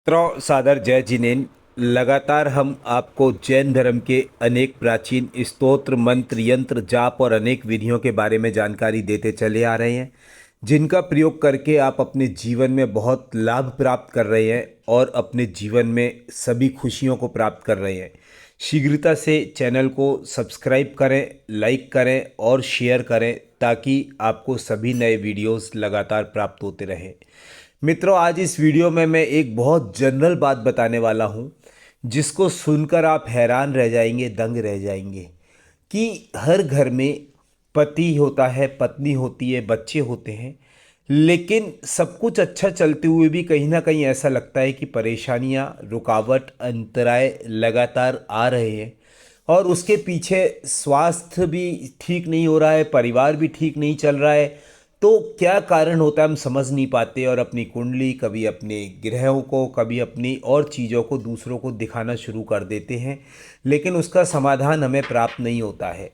मित्रों सादर जय जिनेन। लगातार हम आपको जैन धर्म के अनेक प्राचीन स्तोत्र मंत्र यंत्र जाप और अनेक विधियों के बारे में जानकारी देते चले आ रहे हैं, जिनका प्रयोग करके आप अपने जीवन में बहुत लाभ प्राप्त कर रहे हैं और अपने जीवन में सभी खुशियों को प्राप्त कर रहे हैं। शीघ्रता से चैनल को सब्सक्राइब करें, लाइक करें और शेयर करें ताकि आपको सभी नए वीडियोस लगातार प्राप्त होते रहें। मित्रों, आज इस वीडियो में मैं एक बहुत जनरल बात बताने वाला हूँ जिसको सुनकर आप हैरान रह जाएंगे, दंग रह जाएंगे कि हर घर में पति होता है, पत्नी होती है, बच्चे होते हैं, लेकिन सब कुछ अच्छा चलते हुए भी कहीं ना कहीं ऐसा लगता है कि परेशानियाँ, रुकावट, अंतराय लगातार आ रहे हैं और उसके पीछे स्वास्थ्य भी ठीक नहीं हो रहा है, परिवार भी ठीक नहीं चल रहा है। तो क्या कारण होता है हम समझ नहीं पाते और अपनी कुंडली, कभी अपने ग्रहों को, कभी अपनी और चीज़ों को दूसरों को दिखाना शुरू कर देते हैं, लेकिन उसका समाधान हमें प्राप्त नहीं होता है।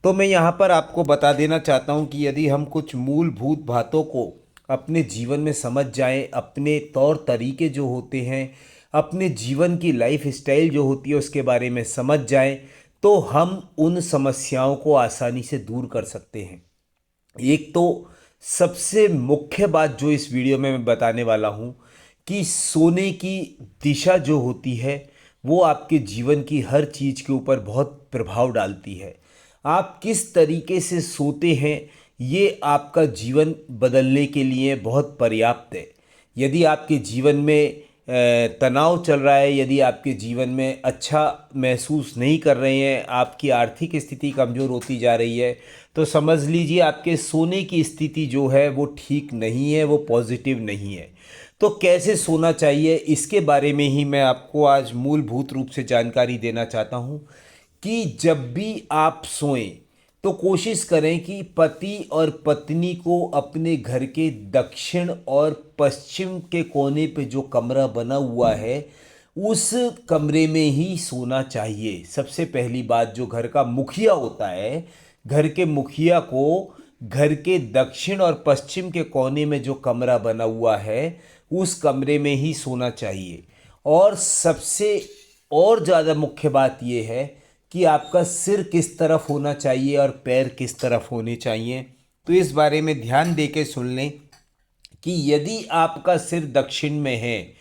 तो मैं यहाँ पर आपको बता देना चाहता हूँ कि यदि हम कुछ मूलभूत बातों को अपने जीवन में समझ जाएं, अपने तौर तरीके जो होते हैं, अपने जीवन की लाइफ स्टाइल जो होती है उसके बारे में समझ जाएं, तो हम उन समस्याओं को आसानी से दूर कर सकते हैं। एक तो सबसे मुख्य बात जो इस वीडियो में मैं बताने वाला हूँ कि सोने की दिशा जो होती है वो आपके जीवन की हर चीज़ के ऊपर बहुत प्रभाव डालती है। आप किस तरीके से सोते हैं ये आपका जीवन बदलने के लिए बहुत पर्याप्त है। यदि आपके जीवन में तनाव चल रहा है, यदि आपके जीवन में अच्छा महसूस नहीं कर रहे हैं, आपकी आर्थिक स्थिति कमज़ोर होती जा रही है, तो समझ लीजिए आपके सोने की स्थिति जो है वो ठीक नहीं है, वो पॉजिटिव नहीं है। तो कैसे सोना चाहिए इसके बारे में ही मैं आपको आज मूलभूत रूप से जानकारी देना चाहता हूँ कि जब भी आप सोएं तो कोशिश करें कि पति और पत्नी को अपने घर के दक्षिण और पश्चिम के कोने पे जो कमरा बना हुआ है उस कमरे में ही सोना चाहिए। सबसे पहली बात, जो घर का मुखिया होता है, घर के मुखिया को घर के दक्षिण और पश्चिम के कोने में जो कमरा बना हुआ है उस कमरे में ही सोना चाहिए। और सबसे और ज़्यादा मुख्य बात यह है कि आपका सिर किस तरफ होना चाहिए और पैर किस तरफ होने चाहिए। तो इस बारे में ध्यान दे के सुन लें कि यदि आपका सिर दक्षिण में है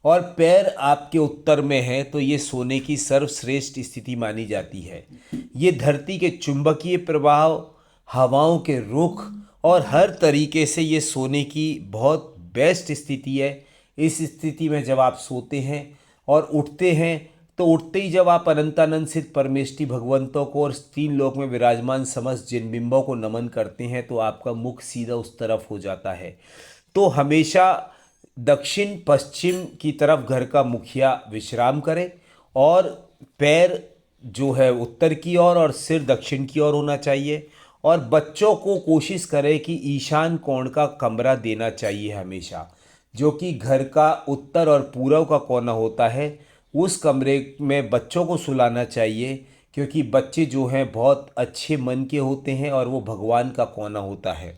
और पैर आपके उत्तर में है तो ये सोने की सर्वश्रेष्ठ स्थिति मानी जाती है। ये धरती के चुंबकीय प्रभाव, हवाओं के रुख और हर तरीके से ये सोने की बहुत बेस्ट स्थिति है। इस स्थिति में जब आप सोते हैं और उठते हैं तो उठते ही जब आप अनंतानंद सिद्ध परमेष्टि भगवंतों को और तीन लोक में विराजमान समस्त जिन बिंबों को नमन करते हैं तो आपका मुख सीधा उस तरफ हो जाता है। तो हमेशा दक्षिण पश्चिम की तरफ घर का मुखिया विश्राम करे और पैर जो है उत्तर की ओर और सिर दक्षिण की ओर होना चाहिए। और बच्चों को कोशिश करें कि ईशान कोण का कमरा देना चाहिए हमेशा, जो कि घर का उत्तर और पूर्व का कोना होता है। उस कमरे में बच्चों को सुलाना चाहिए क्योंकि बच्चे जो हैं बहुत अच्छे मन के होते हैं और वो भगवान का कोना होता है।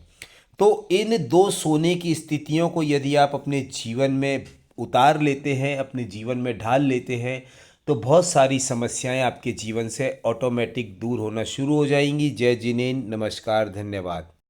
तो इन दो सोने की स्थितियों को यदि आप अपने जीवन में उतार लेते हैं, अपने जीवन में ढाल लेते हैं, तो बहुत सारी समस्याएं आपके जीवन से ऑटोमेटिक दूर होना शुरू हो जाएंगी। जय जिनेन, नमस्कार, धन्यवाद।